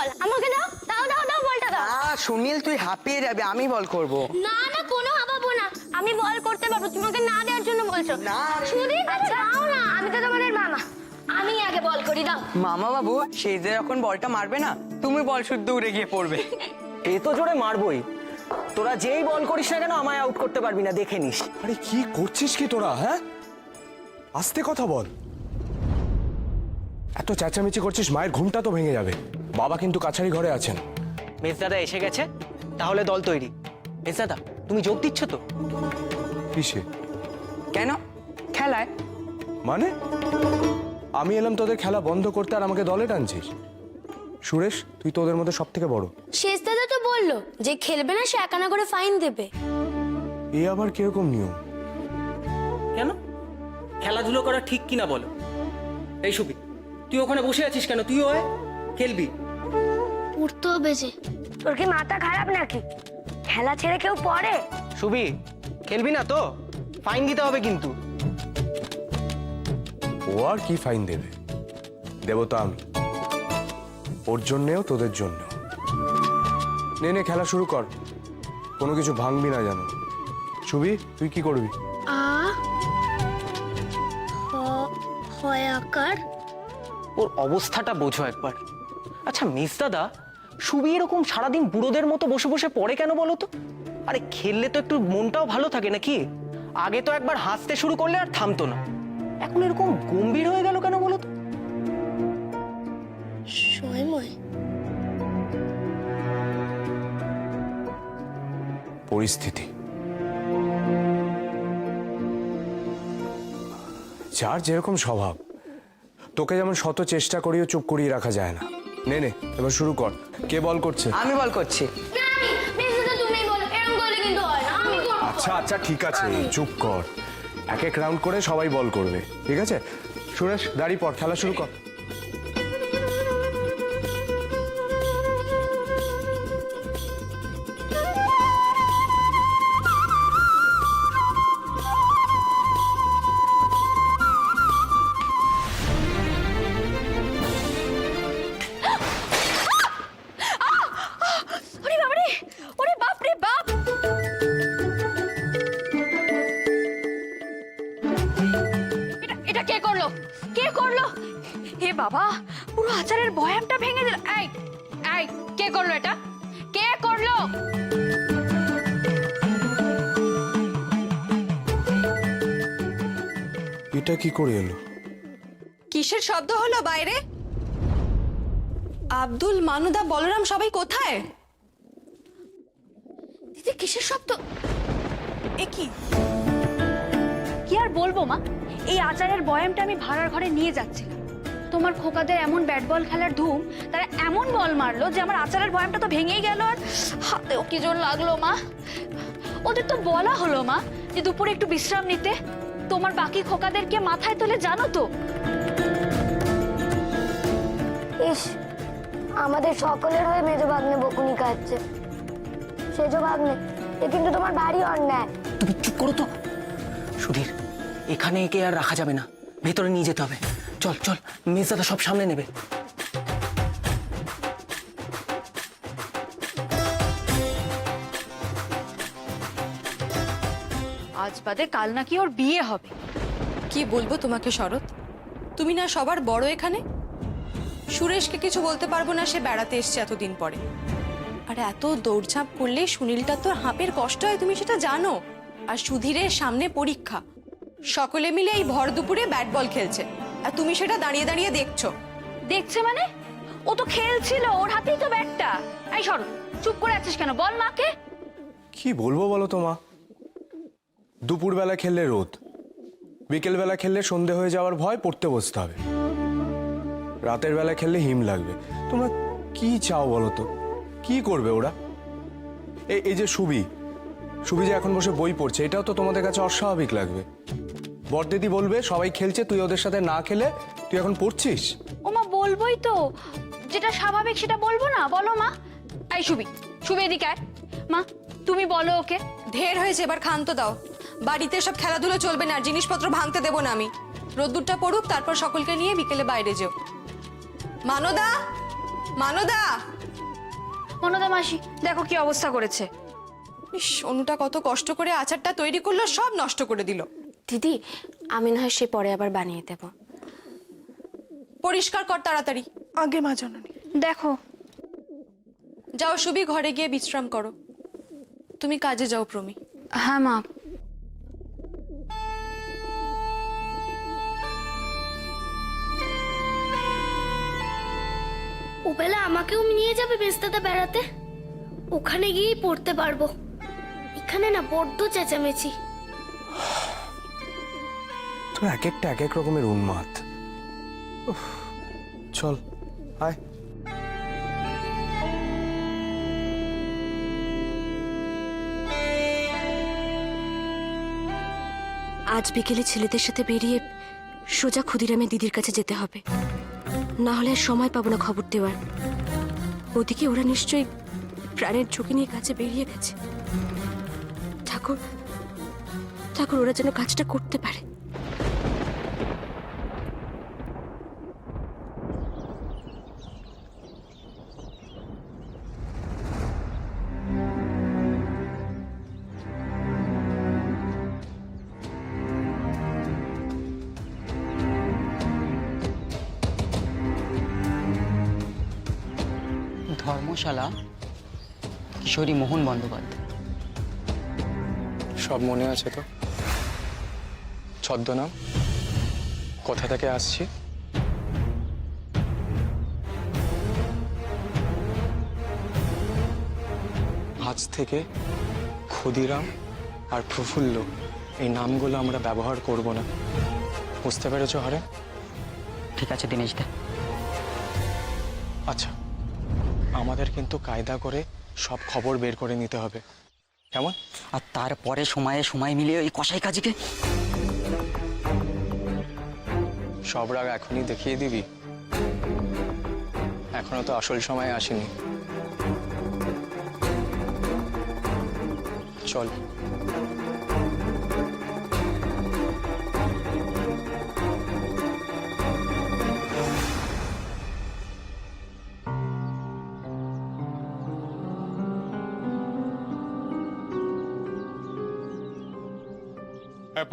বল, আমাকে দাও দাও দাও দাও বলটা দাও। সুনীল তুই হাঁপিয়ে যাবে, আমি বল করব। না না কোনো হাঁপাবো না, আমি বল করতে পারবো, তোমাকে না দেওয়ার জন্য বলছো? না সুদীপ দাও না, আমি তো তোমাদের মামা, আমি আগে বল করি, দাও। মামা বাবু সে যে যখন বলটা মারবে না, তুমি বল শুদ্ধ উড়ে গিয়ে পড়বে। এ তো জোরে মারবই, তোরা যেই বল করিস না কেন আমায় আউট করতে পারবি না, দেখে নিস। আরে কি করছিস কি তোরা? হ্যাঁ, আস্তে কথা বল। এত চেঁচামেচি করছিস, মায়ের ঘুমটা তো ভেঙে যাবে। বাবা কিন্তু কাছারি ঘরে আছেন। মেজদাদা এসে গেছে, তাহলে দল তৈরি। মেজদাদা তুমি যোগ দিচ্ছ তো? কিসে? কেন? খেলায়। মানে আমি এলাম তোদের খেলা বন্ধ করতে, আর আমাকে দলে টানছিস? সুরেশ, তুই তোদের মধ্যে সব থেকে বড়। শেষ দাদা তো বললো যে খেলবে না সে একানা করে ফাইন দেবে। এ আবার কিরকম নিয়ম? কেন? খেলাধুলো করা ঠিক কিনা বলো? এই সুবি, তুই ওখানে বসে আছিস কেন? তুইও আয়, খেলবি। উঠতে হবে যে। তোর কি মাথা খারাপ নাকি? খেলা ছেড়ে কেউ পড়ে? সুবি, খেলবি না তো? ফাইন দিতে হবে কিন্তু। ও আর কি ফাইন দেবে? দেবো তো আমি, ওর জন্যেও তোদের জন্য। নে নে খেলা শুরু কর, কোনো কিছু ভাঙবি না জানো। সুবি, তুই কি করবি? হয় আকার। ওর অবস্থাটা বোঝো একবার। আচ্ছা মেজদাদা, সুবি এরকম সারাদিন বুড়োদের মতো বসে বসে পড়ে কেন বলো তো? আরে খেললে তো একটু মনটাও ভালো থাকে নাকি? আগে তো একবার হাসতে শুরু করলে আর থামতো না, এখন এরকম গম্ভীর হয়ে গেল কেন বলো তো? সময় পরিস্থিতি, যার যেরকম স্বভাব। তোকে যেমন শত চেষ্টা করিও চুপ করিয়ে রাখা যায় না। নে নে এবার শুরু কর। কে বল করছে? আমি বল করছি। না আমি, মেজদাদা তুমি বলো, এরকম করলে কিন্তু হয় না, আমি করব। আচ্ছা আচ্ছা ঠিক আছে, চুপ কর। এক এক রাউন্ড করে সবাই বল করবে, ঠিক আছে? সুরেশ দাঁড়িয়ে পড়, খেলা শুরু কর। ওরে বাবা রে, ওরে বাপ রে বাপ। এটা কে করলো? কে করলো? হে বাবা, পুরো আচারের বয়ামটা ভেঙে দিল। এই এই কে করলো এটা? কে করলো? এটা কি করে এলো? কিসের শব্দ হলো বাইরে? আব্দুল, মানুদা, বলরাম সবাই কোথায়? দিদি কিসের শব্দ? এ কি? কি আর বলবো মা, এই আচারের বয়ামটা আমি ভাড়ার ঘরে নিয়ে যাচ্ছিলাম। তোমার খোকাদের এমন ব্যাট বল খেলার ধুম, তারা এমন বল মারলো যে আমার আচারের বয়ামটা তো ভেঙেই গেল, আর হাতেও কি জোর লাগলো মা। ওদের তো বলা হলো মা যে দুপুরে একটু বিশ্রাম নিতে। তোমার বাকি খোকাদেরকে মাথায় তুলে জানো তো। ইস, আমাদের সকলের হয়ে মেজো ভাগ্নে বকুনি খাচ্ছে। সেজো ভাগ্নে, এ কিন্তু তোমার ভারী অন্যায়। তুমি চুপ করো তো। সুধীর, এখানে একে আর রাখা যাবে না, ভেতরে নিয়ে যেতে হবে। চল চল, মেজদাদা সব সামনে নেবে। আজ বাদে কাল নাকি ওর বিয়ে হবে। কি বলবো তোমাকে শরৎ, তুমি না সবার বড় এখানে। সুরেশকে কিছু বলতে পারবো না, সে বেড়াতে এসছে এতদিন পরে। আর এত দৌড়ঝাঁপ করলে সুনীলটা তো হাঁপের কষ্ট হয়, তুমি সেটা জানো। আর সুধীরের সামনে পরীক্ষা, সকলে মিলে এই ভর দুপুরে ব্যাট বল খেলছে, আর তুমি সেটা দাঁড়িয়ে দাঁড়িয়ে দেখছো। দেখছে মানে? ও তো খেলছিল, ওর হাতেই তো ব্যাটটা। এই শরৎ, চুপ করে আছিস কেন? বল মাকে। কি বলবো বলো তো মা? দুপুরবেলা খেললে রোদ, বিকেলবেলা খেললে সন্ধে হয়ে যাওয়ার ভয়, পড়তে বসতে হবে। রাতের বেলা খেললে হিম লাগবে। তোমরা কি চাও বলো তো? কি করবে ওরা? এই যে সুবি যে এখন বসে বই পড়ছে, এটাও তো তোমাদের কাছে অস্বাভাবিক লাগবে। বড়দিদি বলবে সবাই খেলছে, তুই ওদের সাথে না খেলে তুই এখন পড়ছিস। ও মা, বলবোই তো, যেটা স্বাভাবিক সেটা বলবো না? বলো মা। এই সুবি, এদিকে আয়। মা তুমি বলো ওকে। ঢের হয়েছে, এবার ক্ষান্ত দাও। বাড়িতে সব খেলাধুলো চলবে না, আর জিনিসপত্র ভাঙতে দেবো না আমি। রোদ্দুরটা পড়ুক, তারপর সকলকে নিয়ে বিকেলে বাইরে যেও। মানদা, মানদা! মনদা মাসি দেখো কি অবস্থা করেছে। ইস, অনুটা কত কষ্ট করে আচারটা তৈরি করলো, সব নষ্ট করে দিল। দিদি আমি না হয় সে পরে আবার বানিয়ে দেব। পরিষ্কার কর তাড়াতাড়ি। আগে মা জননী। দেখো যাও সুবি, ঘরে গিয়ে বিশ্রাম করো। তুমি কাজে যাও প্রমি। হ্যাঁ মা। ওবেলা আমাকেও নিয়ে যাবে মেজদাদা বেড়াতে? ওখানে গিয়েই পড়তে পারবো। এখানে না বড্ড চেঁচামেচি। তো এক একটা এক এক রকমের উন্মাদ। উফ, চল আয়। আজ বিকেলে ছেলেদের সাথে বেরিয়ে সোজা ক্ষুদিরামের দিদির কাছে যেতে হবে, না হলে আর সময় পাবো না খবর দেওয়ার। ওদিকে ওরা নিশ্চয়ই প্রাণের ঝুঁকি নিয়ে কাছে বেরিয়ে গেছে। ঠাকুর ঠাকুর ওরা যেন কাজটা করতে পারে। ধর্মশালা কিশোরী মোহন বন্দ্যোপাধ্যায়। সব মনে আছে তো? ছদ্মনাম, কোথা থেকে আসছি, আজ থেকে ক্ষুদিরাম আর প্রফুল্ল এই নামগুলো আমরা ব্যবহার করব না। বুঝতে পেরেছো হরে? ঠিক আছে দীনেশ দা। আচ্ছা, আমাদের কিন্তু কায়দা করে সব খবর বের করে নিতে হবে, কেমন? আর তারপরে সময় মিলিয়ে ওই কসাই কাজীকে সব রাগ এখনই দেখিয়ে দিবি? এখনো তো আসল সময় আসেনি। চল।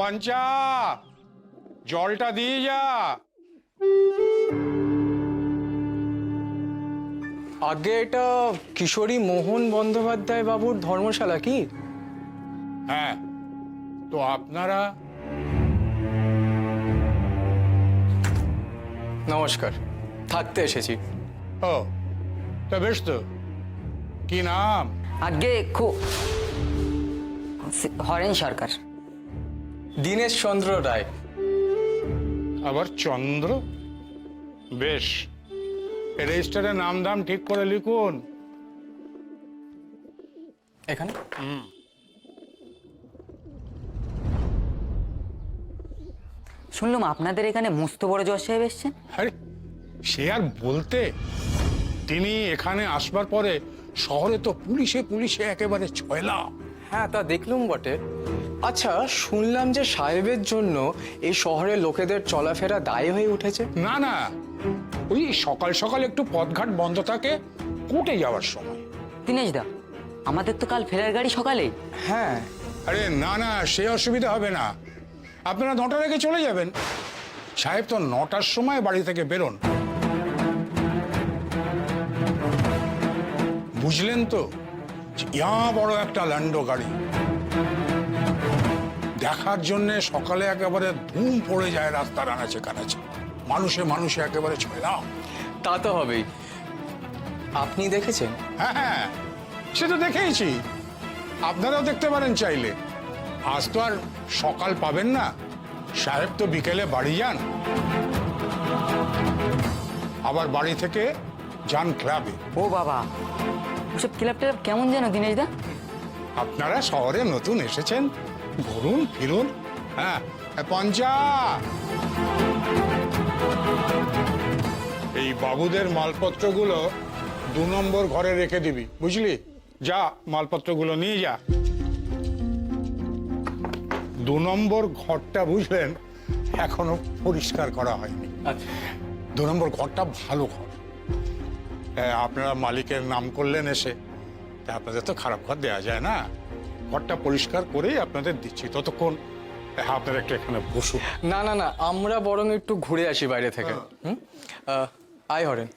পঞ্চা, জলটা দিয়ে যা। আগে এটা কিশোরী মোহন বন্দ্যোপাধ্যায় বাবুর ধর্মশালা কি? হ্যাঁ, তো আপনারা? নমস্কার, থাকতে এসেছি। ও, তা বেশ তো। কি নাম? আগে হরেন সরকার। দীনেশ চন্দ্র রায়। আবার চন্দ্র? বেশ, রেজিস্টারে নাম দাম ঠিক করে লিখুন। এখানে শুনলাম আপনাদের এখানে মস্ত বড় জজ সাহেব এসছেন। আরে সে আর বলতে, তিনি এখানে আসবার পরে শহরে তো পুলিশে পুলিশে একেবারে ছয়লা। হ্যাঁ, তা দেখলুম বটে। আচ্ছা, শুনলাম যে সাহেবের জন্য এই শহরের লোকেদের চলাফেরা দায় হয়ে উঠেছে। না না, ওই সকাল সকাল একটু পথঘাট বন্ধ থাকে কোর্টে যাওয়ার সময়। দীনেশ দা, আমাদের তো কাল ফেরার গাড়ি সকালেই। হ্যাঁ। আরে না না, সে অসুবিধা হবে না। আপনারা 9টার আগে চলে যাবেন। সাহেব তো 9টার সময় বাড়ি থেকে বেরোন। বুঝলেন তো? ইয়া বড় একটা ল্যান্ডো গাড়ি দেখার জন্য সকালে একেবারে ধুম পড়ে যায় রাস্তার আনাচে কানাচে। মানুষে মানুষে একেবারে ছয়লা। তা তো হবেই। আপনি দেখেছেন? হ্যাঁ হ্যাঁ, সে তো দেখেইছি। আপনারাও দেখতে পারেন চাইলে। আজ তো আর সকাল পাবেন না, সাহেব তো বিকেলে বাড়ি যান, আবার বাড়ি থেকে যান ক্লাবে। ও বাবা, ওসব ক্লাব টেলাব কেমন যেন দীনেশ দা? আপনারা শহরে নতুন এসেছেন, ঘুরুন ফিরুন। হ্যাঁ পঞ্চা, এই বাবুদের মালপত্রগুলো 2 নম্বর ঘরে রেখে দিবি, বুঝলি? যা, মালপত্রগুলো নিয়ে যা। 2 নম্বর ঘরটা বুঝলেন এখনো পরিষ্কার করা হয়নি। 2 নম্বর ঘরটা ভালো ঘর, আপনারা মালিকের নাম করলেন এসে, তা আপনাদের তো খারাপ ঘর দেওয়া যায় না, ঘরটা পরিষ্কার করেই আপনাদের দিচ্ছি। ততক্ষণ আপনারা একটু এখানে বসুন। না না না, আমরা বরং একটু ঘুরে আসি বাইরে থেকে। আয় হরেন।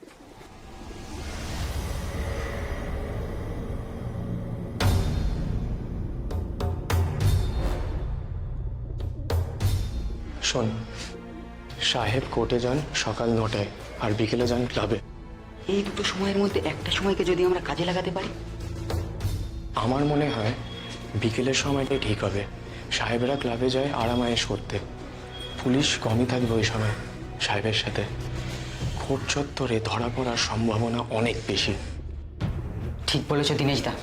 শোন, সাহেব কোর্টে যান সকাল 9টায়, আর বিকেলে যান ক্লাবে। এই দুটো সময়ের মধ্যে একটা সময়কে যদি আমরা কাজে লাগাতে পারি। আমার মনে হয় বিকেলের সময়টাই ঠিক হবে। সাহেবেরা ক্লাবে যায় আরামায়েশ করতে, পুলিশ কমই থাকবে ওই সময় সাহেবের সাথে। কোর্ট চত্বরে ধরা পড়ার সম্ভাবনা অনেক বেশি। ঠিক বলেছো দিনেশদা,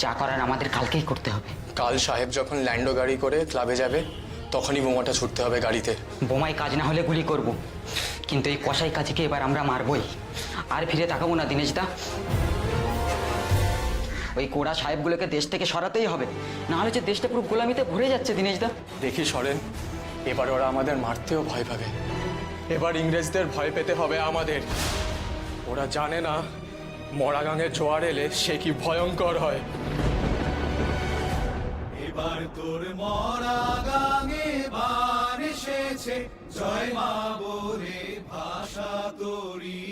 যা করার আমাদের কালকেই করতে হবে। কাল সাহেব যখন ল্যান্ডো গাড়ি করে ক্লাবে যাবে, তখনই বোমাটা ছুটতে হবে গাড়িতে। বোমায় কাজ না হলে গুলি করব, কিন্তু এই কসাই কাজীকে এবার আমরা মারবই, আর ফিরে তাকাবো না দিনেশদা। ওই কোড়া সাহেবগুলোকে দেশ থেকে সরাতেই হবে, না হলে যে দেশটা পুরো গোলামিতে ভরে যাচ্ছে দিনেশদা। দেখি সরেন, এবার ওরা আমাদের মারতেও ভয় পাবে। এবার ইংরেজদের ভয় পেতে হবে আমাদের। ওরা জানে না মরাগাঙে জোয়ার এলে সে কি ভয়ঙ্কর হয়। এবার তোর মরাগাঙে বান এসেছে, জয় মা বলে ভাষা তোরি।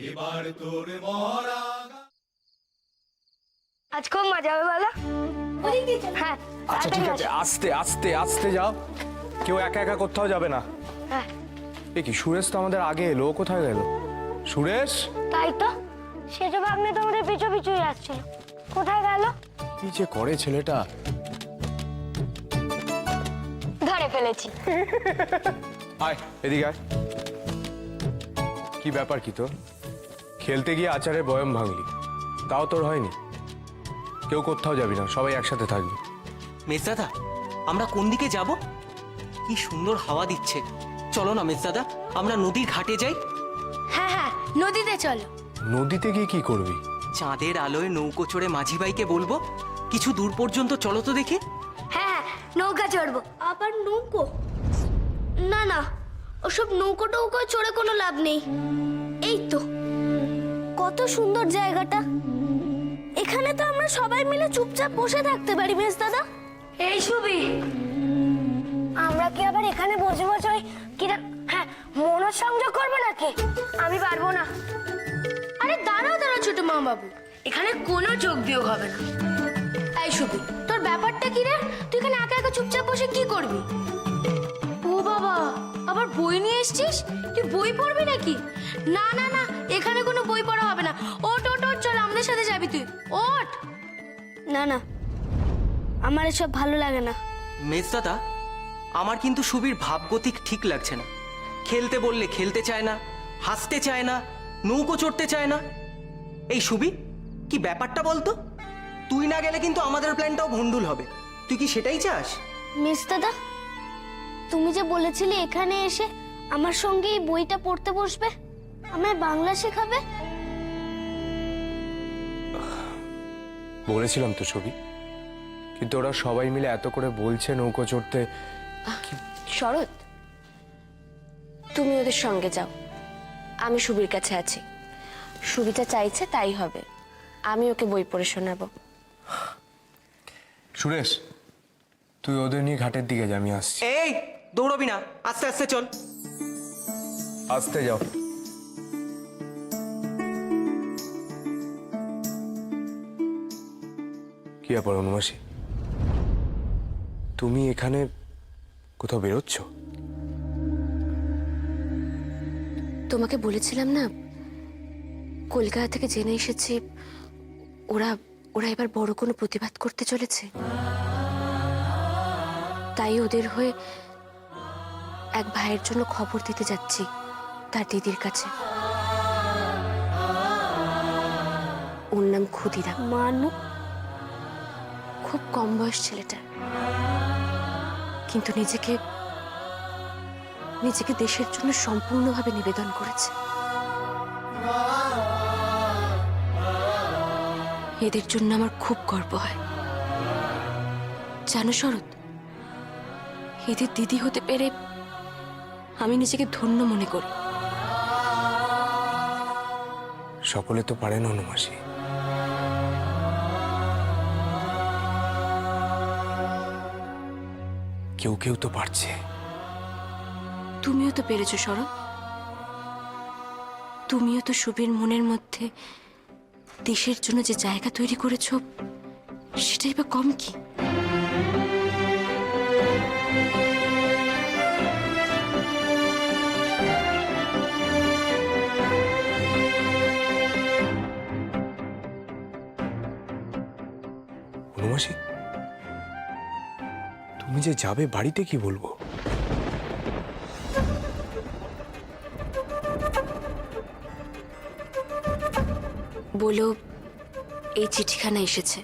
এবার তোর মরাগাঙে। আজ খুব মজা হবে বলো? হ্যাঁ। আচ্ছা ঠিক আছে, আস্তে আস্তে আস্তে যাও, কেউ একা একা কোথাও যাবে না। হ্যাঁ। এ কি, সুরেশ তো আমাদের আগে এলো, ও কোথায় গেল? সুরেশ, তাই তো, সে যে ভাবনি তোমাদের পিছু পিছুই আসছিল, কোথায় গেল? কি যে করে ছেলেটা। ধরে ফেলেছি। আয় এদিকে আয়। কি ব্যাপার কি তোর? খেলতে গিয়ে আচারের বয়ম ভাঙলি, তাও তোর হয়নি? কেউ কোথাও যাবি না, সবাই একসাথে থাকবি। মেজদাদা, আমরা কোন দিকে যাব? কি সুন্দর হাওয়া দিচ্ছে, চলো না মেজদাদা, আমরা নদীর ঘাটে যাই। হ্যাঁ হ্যাঁ, নদীতে চলো। নদীতে গিয়ে কি করবি? চাঁদের আলোয় নৌকো চড়ে মাঝি ভাইকে বলবো কিছু দূর পর্যন্ত চলো তো দেখি। হ্যাঁ হ্যাঁ, নৌকা চড়বো। আবার নৌকো? না না, ওসব নৌকো টৌকো চড়ে কোনো লাভ নেই। এই তো কত সুন্দর জায়গাটা, এখানে তো আমরা সবাই মিলে চুপচাপ বসে থাকতে পারি। বেশ দাদা, এই সুবি, আমরা কি আবার এখানে বসে বসে ওই কিরা, হ্যাঁ, মনোসংযোগ করবো নাকি? আমি পারবো না। আরে দাঁড়াও দাঁড়াও ছোট মা বাবু, এখানে কোনো যোগ বিয়োগ হবে না। এই সুবি, তোর ব্যাপারটা কি রে? তুই এখানে একা একা চুপচাপ বসে কি করবি? ও বাবা, আবার বই নিয়ে এসেছিস? তুই বই পড়বি নাকি? না না না, এখানে কোনো বই পড়া হবে না। ওট ওট ওট, চল আমাদের সাথে যাবি তুই, ওট। না না, আমার এসব ভালো লাগে না। মেজদাদা, আমার কিন্তু সুবীর ভাবগতিক ঠিক লাগছে না। খেলতে বললে খেলতে চায় না, হাসতে চায় না, নৌকো চড়তে চায় না। এই সুবি, কি ব্যাপারটা বলতো? তুই না গেলে কিন্তু আমাদের প্ল্যানটাও ভন্ডুল হবে। তুই কি সেটাই চাস? মিস দাদা, তুমি যে বলেছিলে এখানে এসে আমার সঙ্গে এই বইটা পড়তে বসবে, আমায় বাংলা শেখাবে। বলেছিলাম তো ছবি, কিন্তু ওরা সবাই মিলে এত করে বলছে নৌকো চড়তে। শরৎ, তুমি ওদের সঙ্গে যাও, আমি সুবীর কাছে আছি। সুবিধা চাইছে তাই হবে, আমি ওকে বই পড়ে শোনাবো। সুরেশ, তুই ওদের নিয়ে ঘাটের দিকে যা, আমি আসছি। এই দৌড়বি না, আস্তে আস্তে চল। আসতে যাও। কি ব্যাপার অনুমাসী, তুমি এখানে কোথাও বেরোচ্ছ? তোমাকে বলেছিলাম না, কলকাতা থেকে জেনে এসেছি ওরা ওরা এবার বড় কোনো প্রতিবাদ করতে চলেছে। তাই ওদের হয়ে এক ভাইয়ের জন্য খবর দিতে যাচ্ছি তার দিদির কাছে। ওর নাম ক্ষুদিরাম। মানু? খুব কম বয়স ছেলেটা, কিন্তু নিজেকে দেশের জন্য সম্পূর্ণভাবে নিবেদন করেছে। এদের জন্য আমার খুব গর্ব হয়। জানো শরৎ, এদের দিদি হতে পেরে আমি নিজেকে ধন্য মনে করি। সকলে তো পারেন অনুমাসী। কেউ কেউ তো পারছে। তুমিও তো পেরেছো শরৎ। তুমিও তো শুভের মনের মধ্যে দেশের জন্য যে জায়গা তৈরি করেছো, সেটাই বা কম কি? অনুমাসী, তুমি যে যাবে বাড়িতে, কি বলবো? বলো, এই চিঠিখানা এসেছে।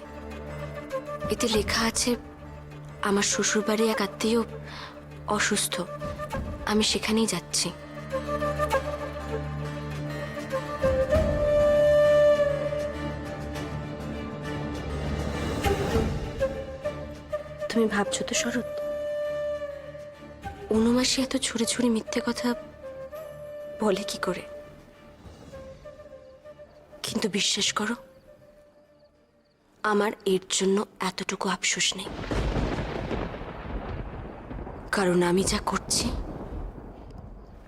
এতে লেখা আছে আমার শ্বশুরবাড়ি এক আত্মীয় অসুস্থ, আমি সেখানেই যাচ্ছি। তুমি ভাবছো তো শরৎ, অনুমাসী এত ছুড়ে ছুড়ে মিথ্যে কথা বলে কি করে? কিন্তু বিশ্বাস করো, আমার এর জন্য এতটুকু আফসোস নেই, কারণ আমি যা করছি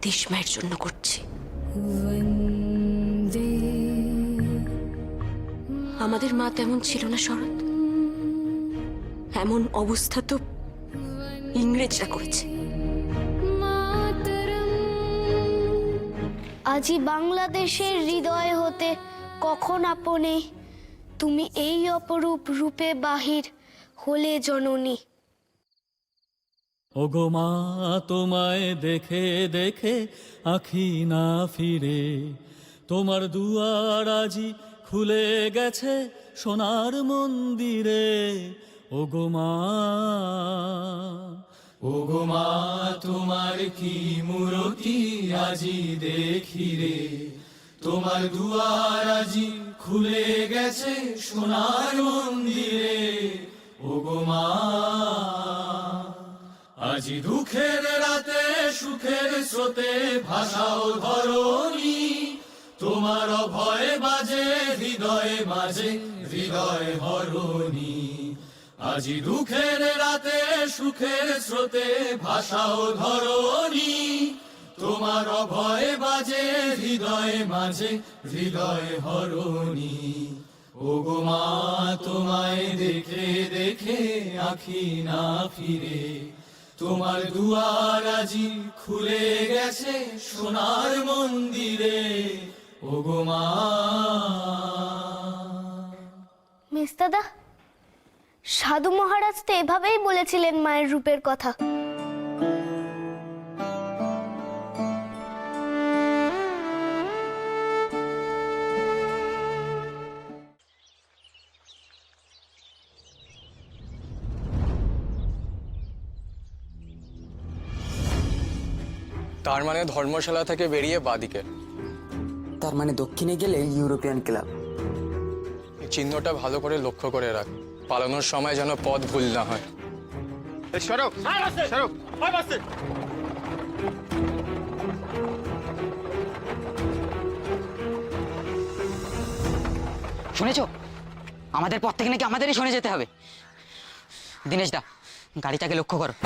দেশমায়ের জন্য করছি। আমাদের মা তেমন ছিল না শরৎ, এমন অবস্থা তো ইংরেজরা করেছে। আজি বাংলাদেশের হৃদয় হতে কখন আপনে তুমি এই অপরূপ রূপে বাহির হলে জননী। ওগো মা তোমায় দেখে দেখে আখি না ফিরে, তোমার দুয়ার আজি খুলে গেছে সোনার মন্দিরে। ওগো মা, ওগো মা তোমার কি মূরতি আজি দেখি রে, তোমার দুয়ার আজি খুলে গেছে সোনার মন্দিরে। ওগো মা, আজি দুঃখের রাতে সুখের স্রোতে ভাষাও ধরণী, তোমার ভয় বাজে হৃদয়ে মাঝে হৃদয় হরণী। আজি দুঃখের রাতে সুখের স্রোতে ভাষাও ধরণী, তোমার ভয় বাজে হৃদয়ে মাঝে হৃদয় হরণী। ওগো মা তোমায় দেখে দেখে আখি না ফিরে, তোমার দুয়ার আজি খুলে গেছে সোনার মন্দিরে। ওগো মা। মেজদাদা, সাধু মহারাজ তো এভাবেই বলেছিলেন মায়ের রূপের কথা। তার মানে ধর্মশালা থেকে বেরিয়ে বাদিকে। তার মানে দক্ষিণে গেলে ইউরোপিয়ান ক্লাব। এই চিহ্নটা ভালো করে লক্ষ্য করে রাখ, পালানোর সময় যেন পথ ভুল না হয়। শুনেছো, আমাদের পথ থেকে নাকি আমাদেরই শুনে যেতে হবে। দিনেশ দা, গাড়িটাকে লক্ষ্য করো।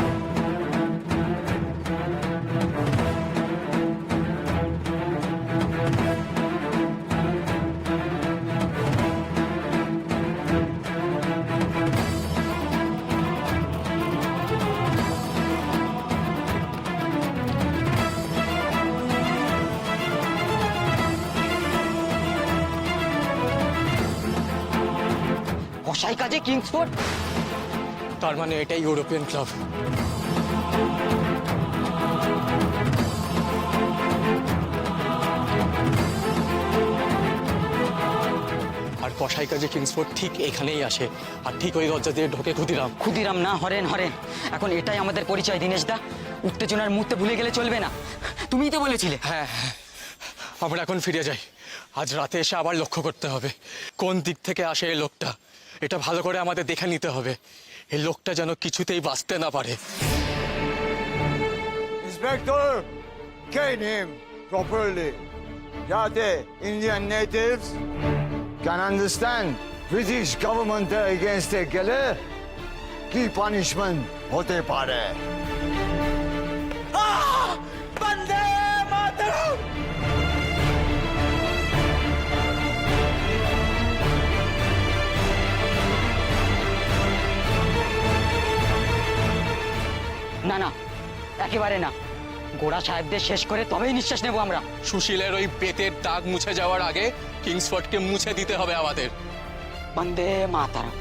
কসাই কাজে কিংসফোর্ড, তার মানে এটাই ইউরোপিয়ান ক্লাব। আর কসাই কাজে কিংসফোর্ড ঠিক এখানেই আসে, আর ঠিক ওই দরজা দিয়ে ঢোকে ক্ষুদিরাম। ক্ষুদিরাম না, হরেন হরেন। এখন এটাই আমাদের পরিচয় দিনেশ দা। উত্তেজনার মুহূর্তে ভুলে গেলে চলবে না, তুমিই তো বলেছিলে। হ্যাঁ, আমরা এখন ফিরে যাই। আজ রাতে এসে আবার লক্ষ্য করতে হবে কোন দিক থেকে আসে এই লোকটা। এটা ভালো করে আমাদের দেখে নিতে হবে, এই লোকটা যেন কিছুতেই বাঁচতে না পারে। Inspector, cane him properly. যাতে Indian natives can understand British গভর্নমেন্টের এগেনস্টে গেলে কি পানিশমেন্ট হতে পারে। না না, একেবারে না। গোড়া সাহেবদের শেষ করে তবেই নিঃশ্বাস নেব আমরা। সুশীলের ওই বেতের দাগ মুছে যাওয়ার আগে কিংসফোর্ডকে মুছে দিতে হবে আমাদের। বন্দে মাতারাম।